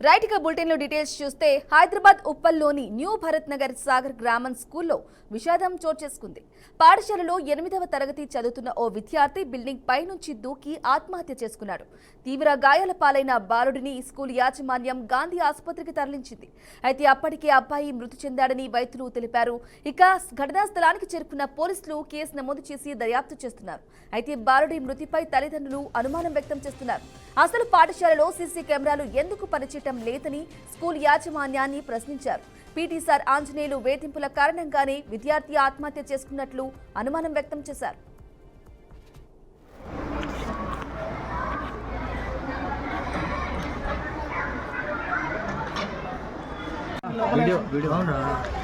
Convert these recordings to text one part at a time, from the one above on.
Right గా bulletin లో details చూస్తే హైదరాబాద్ ఉప్పల్లోని న్యూ భరత్ నగర్ సాగర్ గ్రామం స్కూల్లో విషాదం చోటు చేసుకుంది. పాఠశాలలో 8వ తరగతి చదువుతున్న ఓ విద్యార్థి బిల్డింగ్ పై నుంచి దూకి ఆత్మహత్య చేసుకున్నాడు. తీవ్ర గాయాల పాలైన బాలుడిని స్కూల్ యాజమాన్యం గాంధీ ఆసుపత్రికి తరలించింది. అయితే అప్పటికే అబ్బాయి మృతి చెందాడని వైద్యులు తెలిపారు. ఇక ఘటనా స్థలానికి చేరుకున్న పోలీసులు కేసు నమోదు చేసి దర్యాప్తు చేస్తున్నారు. అయితే బాలుడి మృతిపై తల్లిదండ్రులు అనుమానం వ్యక్తం చేస్తున్నారు. అసలు పాఠశాలలో సీసీ కెమెరాలు ఎందుకు పనిచేయటం లేదని స్కూల్ యాజమాన్యాన్ని ప్రశ్నించారు. పీటీ సార్ ఆంజనేయులు వేధింపుల కారణంగానే విద్యార్థి ఆత్మహత్య చేసుకున్నట్లు అనుమానం వ్యక్తం చేశారు.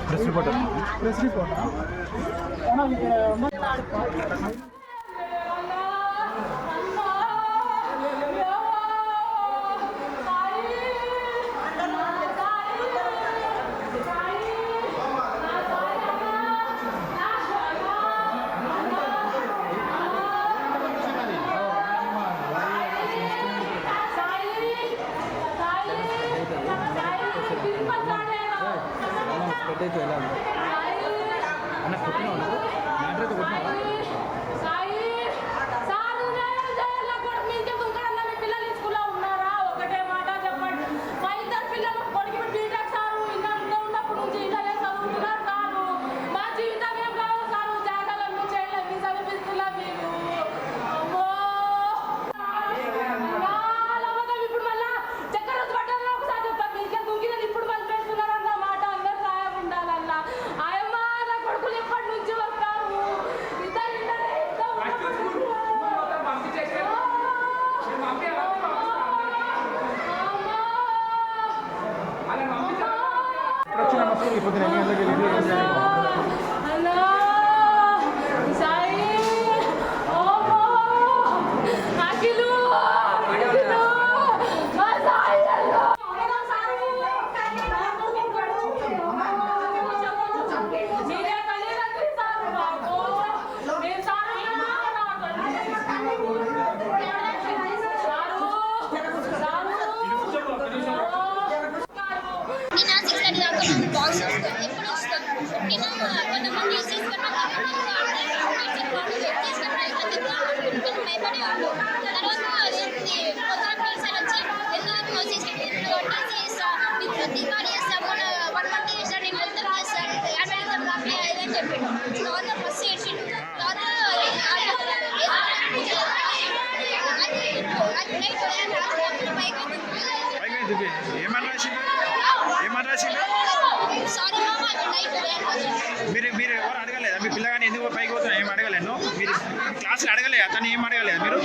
ప్రెస్ రిపోర్ట్ అన్న కొట్టినా మ్యాటర్ కొట్టినా పొద్దున ఎన్ని గంటలకు మీరు ఎవరు అడగలేదా? మీ పిల్లగాని ఎందుకు పైకి పోతున్నా ఏం అడగలేను? మీరు క్లాసులు అడగలేదు అతను ఏం అడగలేదు మీరు?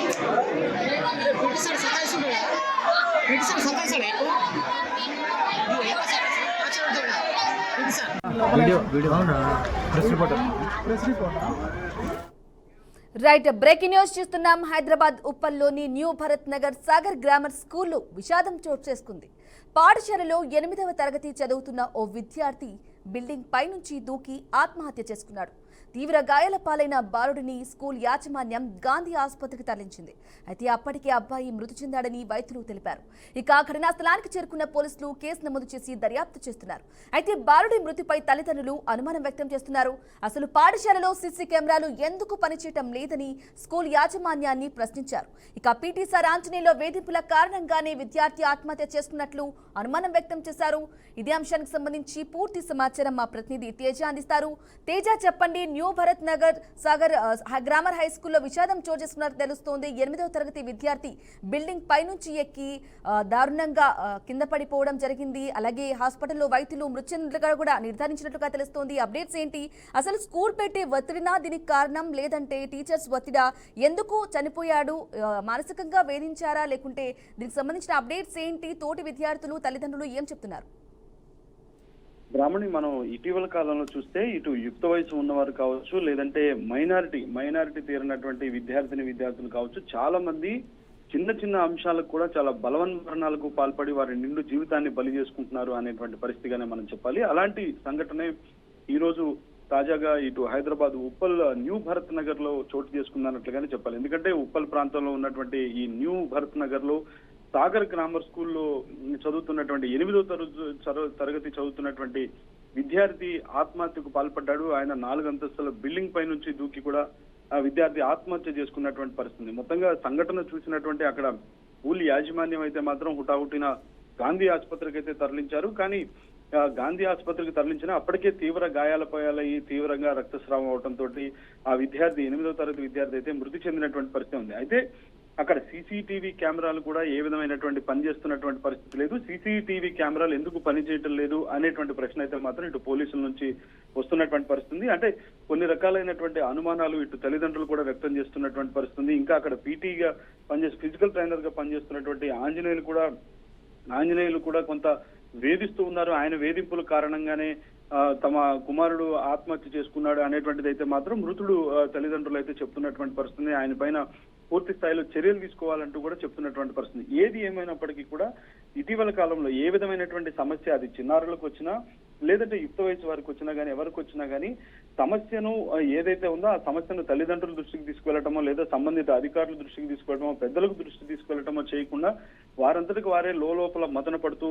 రైట్ బ్రేకింగ్ న్యూస్ చూస్తున్నాం. హైదరాబాద్ ఉప్పల్లోని న్యూ భరత్ నగర్ సాగర్ గ్రామర్ స్కూల్లో విషాదం చోటు చేసుకుంది. పాఠశాలలో 8వ తరగతి చదువుతున్న ఓ విద్యార్థి బిల్డింగ్ పై నుంచి దూకి ఆత్మహత్య చేసుకున్నాడు. తీవ్ర గాయాల పాలైన బాలుడిని స్కూల్ యాజమాన్యం గాంధీ ఆసుపత్రికి తరలించింది. అయితే అప్పటికే అబ్బాయి మృతి చెందాడని వైద్యులు తెలిపారు. ఇక ఘటనా స్థలానికి చేరుకున్న పోలీసులు కేసు నమోదు చేసి దర్యాప్తు చేస్తున్నారు. అయితే బాలుడి మృతిపై తల్లిదండ్రులు అనుమానం వ్యక్తం చేస్తున్నారు. అసలు పాఠశాలలో సీసీ కెమెరాలు ఎందుకు పనిచేయటం లేదని స్కూల్ యాజమాన్యాన్ని ప్రశ్నించారు. ఇక పీటీ సార్ ఆంజనేయులు వేధింపుల కారణంగానే విద్యార్థి ఆత్మహత్య చేసుకున్నట్లు అనుమానం వ్యక్తం చేశారు. ఇదే అంశానికి సంబంధించి పూర్తి సమాచారం మా ప్రతినిధి తేజ అందిస్తారు. తేజ, చెప్పండి. New Bharat Nagar Sagar grammar high స్కూల్లో విషాదం చోటు చేసుకున్నట్టు తెలుస్తోంది. 8వ తరగతి విద్యార్థి బిల్డింగ్ పై నుంచి ఎక్కి దారుణంగా కింద పడిపోవడం జరిగింది. అలాగే హాస్పిటల్లో వైద్యులు మృతి చెందినట్లుగా కూడా నిర్ధారించినట్లుగా తెలుస్తోంది. అప్డేట్స్ ఏంటి? అసలు స్కూల్ పెట్టే ఒత్తిడినా దీనికి కారణం, లేదంటే టీచర్స్ ఒత్తిడా? ఎందుకు చనిపోయాడు? మానసికంగా వేధించారా? లేకుంటే దీనికి సంబంధించిన అప్డేట్స్ ఏంటి? తోటి విద్యార్థులు తల్లిదండ్రులు ఏం చెప్తున్నారు? బ్రాహ్మణి, మనం ఇటీవల కాలంలో చూస్తే ఇటు యుక్త వయసు ఉన్నవారు కావచ్చు, లేదంటే మైనారిటీ తీరినటువంటి విద్యార్థులు కావచ్చు, చాలా మంది చిన్న చిన్న అంశాలకు కూడా చాలా బలవన్మరణాలకు పాల్పడి వారి నిండు జీవితాన్ని బలి చేసుకుంటున్నారు అనేటువంటి పరిస్థితిగానే మనం చెప్పాలి. అలాంటి సంఘటనే ఈ రోజు తాజాగా ఇటు హైదరాబాద్ ఉప్పల్ న్యూ భరత్ నగర్ లో చోటు చేసుకుందన్నట్లుగానే చెప్పాలి. ఎందుకంటే ఉప్పల్ ప్రాంతంలో ఉన్నటువంటి ఈ న్యూ భరత్ నగర్ లో సాగర్ గ్రామర్ స్కూల్లో చదువుతున్నటువంటి 8వ తరగతి చదువుతున్నటువంటి విద్యార్థి ఆత్మహత్యకు పాల్పడ్డాడు. ఆయన 4 అంతస్తుల బిల్డింగ్ పై నుంచి దూకి కూడా ఆ విద్యార్థి ఆత్మహత్య చేసుకున్నటువంటి పరిస్థితి. మొత్తంగా సంఘటన చూసినటువంటి అక్కడ స్కూల్ యాజమాన్యం అయితే మాత్రం హుటాహుటిన గాంధీ ఆసుపత్రికి అయితే తరలించారు. కానీ గాంధీ ఆసుపత్రికి తరలించిన అప్పటికే తీవ్ర గాయాలపోయాలయ్యి తీవ్రంగా రక్తస్రావం అవడంతో ఆ విద్యార్థి 8వ తరగతి విద్యార్థి అయితే మృతి చెందినటువంటి పరిస్థితి ఉంది. అయితే అక్కడ సీసీటీవీ కెమెరాలు కూడా ఏ విధమైనటువంటి పని చేస్తున్నటువంటి పరిస్థితి లేదు. సీసీటీవీ కెమెరాలు ఎందుకు పని చేయటం లేదు అనేటువంటి ప్రశ్న అయితే మాత్రం ఇటు పోలీసుల నుంచి వస్తున్నటువంటి పరిస్థితి. అంటే కొన్ని రకాలైనటువంటి అనుమానాలు ఇటు తల్లిదండ్రులు కూడా వ్యక్తం చేస్తున్నటువంటి పరిస్థితి. ఇంకా అక్కడ పీటీగా పనిచేసి ఫిజికల్ ట్రైనర్ గా పనిచేస్తున్నటువంటి ఆంజనేయులు కూడా కొంత వేధిస్తూ ఉన్నారు. ఆయన వేధింపుల కారణంగానే తమ కుమారుడు ఆత్మహత్య చేసుకున్నాడు అనేటువంటిది అయితే మాత్రం మృతుడు తల్లిదండ్రులు అయితే చెప్తున్నటువంటి పరిస్థితి. ఆయన పైన పూర్తి స్థాయిలో చర్యలు తీసుకోవాలంటూ కూడా చెప్తున్నటువంటి పరిస్థితి. ఏది ఏమైనప్పటికీ కూడా ఇటీవల కాలంలో ఏ విధమైనటువంటి సమస్య అది చిన్నారులకు వచ్చినా లేదంటే యుక్త వయసు వారికి వచ్చినా కానీ ఎవరికి వచ్చినా కానీ సమస్యను ఏదైతే ఉందో ఆ సమస్యను తల్లిదండ్రుల దృష్టికి తీసుకువెళ్ళటమో లేదా సంబంధిత అధికారుల దృష్టికి తీసుకెళ్లటమో పెద్దలకు దృష్టికి తీసుకెళ్లటమో చేయకుండా వారంతటికి వారే లోపల మదన పడుతూ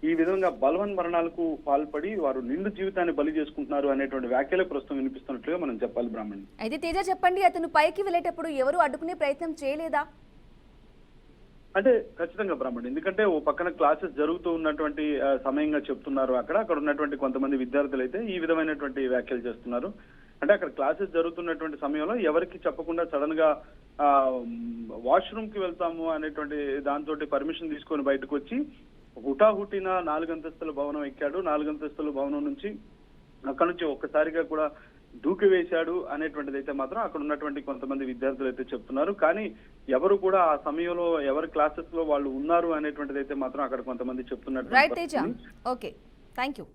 ఈ విధంగా బలవన్మరణాలకు పాల్పడి వారు నిండు జీవితాన్ని బలి చేసుకుంటున్నారు అనేటువంటి వ్యాఖ్యలే ప్రస్తుతం వినిపిస్తున్నట్లుగా మనం చెప్పాలి. బ్రాహ్మణి అయితే తేజ చెప్పండి, అతను పైకి వెళ్ళేటప్పుడు ఎవరు అడ్డుకునే ప్రయత్నం చేయలేదా? అంటే ఖచ్చితంగా బ్రాహ్మణి, ఎందుకంటే ఓ పక్కన క్లాసెస్ జరుగుతూ ఉన్నటువంటి సమయంగా చెప్తున్నారు. అక్కడ ఉన్నటువంటి కొంతమంది విద్యార్థులు అయితే ఈ విధమైనటువంటి వ్యాఖ్యలు చేస్తున్నారు. అంటే అక్కడ క్లాసెస్ జరుగుతున్నటువంటి సమయంలో ఎవరికి చెప్పకుండా సడన్ గా వాష్రూమ్ కి వెళ్తాము అనేటువంటి దాంతో పర్మిషన్ తీసుకొని బయటకు వచ్చి హుటాహుటిన 4 అంతస్తుల భవనం ఎక్కాడు. 4 అంతస్తుల భవనం నుంచి అక్కడ నుంచి ఒక్కసారిగా కూడా దూకి వేశాడు అనేటువంటిది అయితే మాత్రం అక్కడ ఉన్నటువంటి కొంతమంది విద్యార్థులు అయితే చెప్తున్నారు. కానీ ఎవరు కూడా ఆ సమయంలో ఎవరి క్లాసెస్ లో వాళ్ళు ఉన్నారు అనేటువంటిది అయితే మాత్రం అక్కడ కొంతమంది చెప్తున్నారు. Right Teja, okay, thank you.